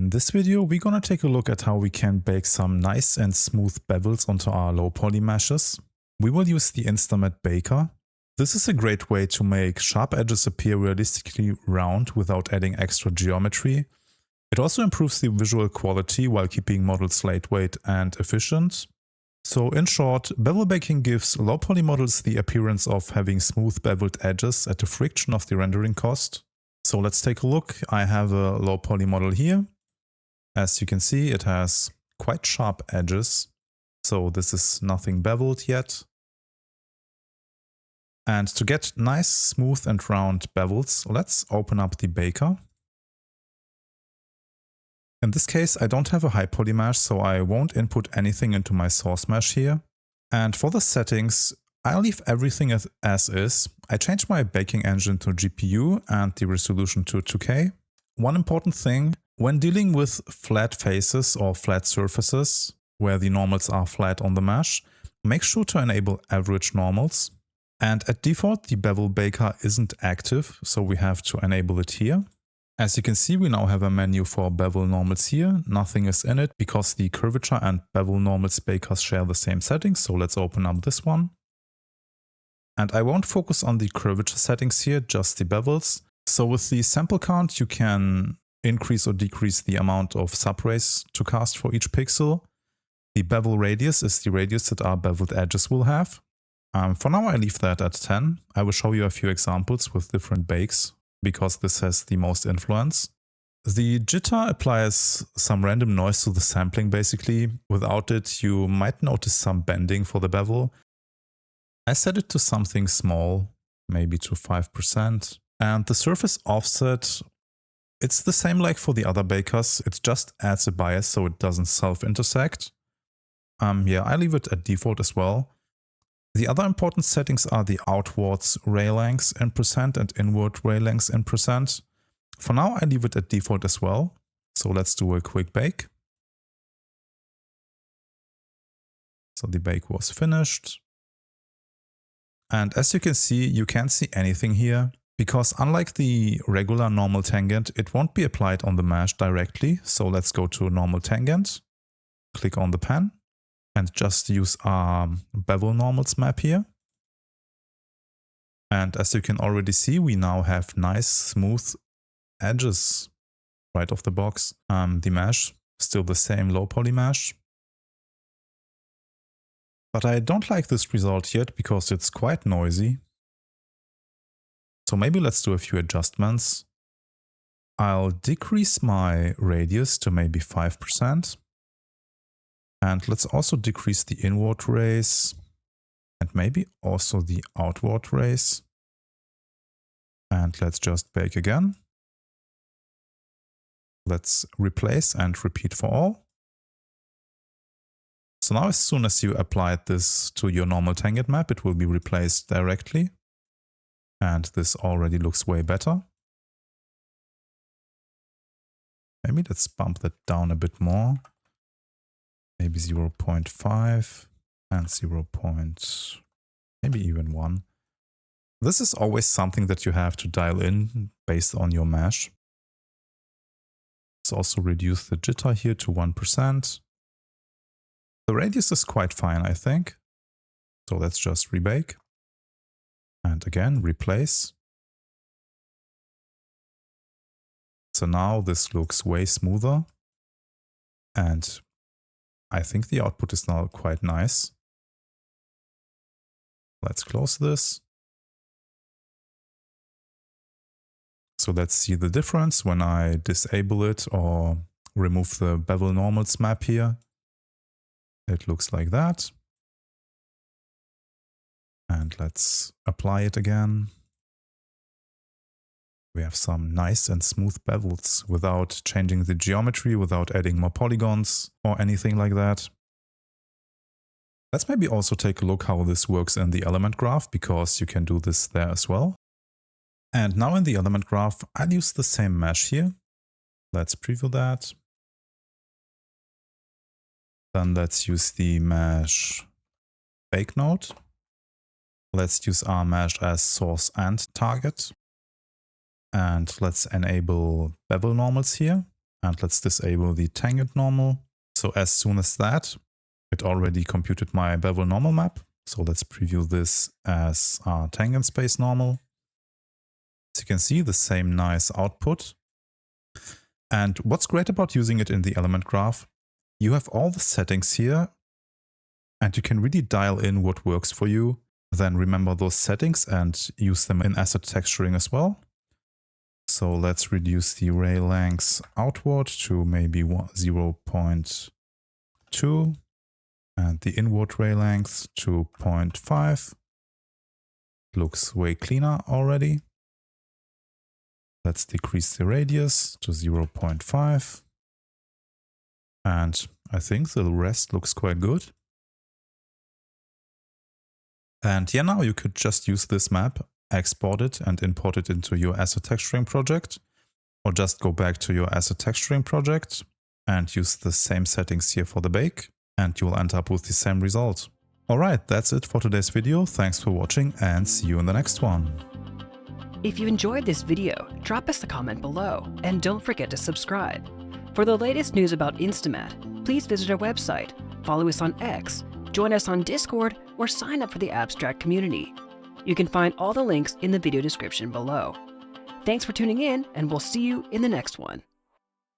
In this video, we're gonna take a look at how we can bake some nice and smooth bevels onto our low poly meshes. We will use the InstaMAT baker. This is a great way to make sharp edges appear realistically round without adding extra geometry. It also improves the visual quality while keeping models lightweight and efficient. So in short, bevel baking gives low poly models the appearance of having smooth beveled edges at a fraction of the rendering cost. So let's take a look. I have a low poly model here. As you can see, it has quite sharp edges. So this is nothing beveled yet. And to get nice, smooth and round bevels, let's open up the baker. In this case, I don't have a high poly mesh, so I won't input anything into my source mesh here. And for the settings, I'll leave everything as is. I changed my baking engine to GPU and the resolution to 2K. One important thing, when dealing with flat faces or flat surfaces, where the normals are flat on the mesh, make sure to enable average normals. And at default, the bevel baker isn't active, so we have to enable it here. As you can see, we now have a menu for bevel normals here. Nothing is in it because the curvature and bevel normals bakers share the same settings, so let's open up this one. And I won't focus on the curvature settings here, just the bevels. So with the sample count, you can increase or decrease the amount of subrays to cast for each pixel. The bevel radius is the radius that our beveled edges will have. For now, I leave that at 10. I will show you a few examples with different bakes, because this has the most influence. The jitter applies some random noise to the sampling basically. Without it, you might notice some bending for the bevel. I set it to something small, maybe to 5%. And the surface offset, it's the same like for the other bakers. It just adds a bias so it doesn't self-intersect. Yeah, I leave it at default as well. The other important settings are the outwards ray lengths in percent and inward ray lengths in percent. For now, I leave it at default as well. So let's do a quick bake. So the bake was finished. And as you can see, you can't see anything here because unlike the regular normal tangent, it won't be applied on the mesh directly. So let's go to normal tangent, click on the pen and just use our bevel normals map here. And as you can already see, we now have nice smooth edges right off the box. The mesh, still the same low poly mesh. But I don't like this result yet because it's quite noisy. So maybe let's do a few adjustments. I'll decrease my radius to maybe 5%. And let's also decrease the inward rays and maybe also the outward rays. And let's just bake again. Let's replace and repeat for all. So now as soon as you apply this to your normal tangent map, it will be replaced directly. And this already looks way better. Maybe let's bump that down a bit more. Maybe 0.5 and 0. Maybe even 1. This is always something that you have to dial in based on your mesh. Let's also reduce the jitter here to 1%. The radius is quite fine, I think. So let's just rebake. And again, replace. So now this looks way smoother. And I think the output is now quite nice. Let's close this. So let's see the difference when I disable it or remove the bevel normals map here. It looks like that. And let's apply it again. We have some nice and smooth bevels without changing the geometry, without adding more polygons or anything like that. Let's maybe also take a look how this works in the element graph, because you can do this there as well. And now in the element graph, I'll use the same mesh here. Let's preview that. Then let's use the mesh bake node. Let's use our mesh as source and target. And let's enable bevel normals here. And let's disable the tangent normal. So as soon as that, it already computed my bevel normal map. So let's preview this as tangent space normal. As you can see, the same nice output. And what's great about using it in the element graph, you have all the settings here and you can really dial in what works for you. Then remember those settings and use them in asset texturing as well. So let's reduce the ray length outward to maybe 0.2 and the inward ray length to 0.5. Looks way cleaner already. Let's decrease the radius to 0.5. And I think the rest looks quite good. And yeah, now you could just use this map, export it and import it into your asset texturing project, or just go back to your asset texturing project and use the same settings here for the bake, and you'll end up with the same result. Alright, that's it for today's video. Thanks for watching and see you in the next one. If you enjoyed this video, drop us a comment below and don't forget to subscribe. For the latest news about InstaMAT, please visit our website, follow us on X, join us on Discord, or sign up for the Abstract community. You can find all the links in the video description below. Thanks for tuning in, and we'll see you in the next one.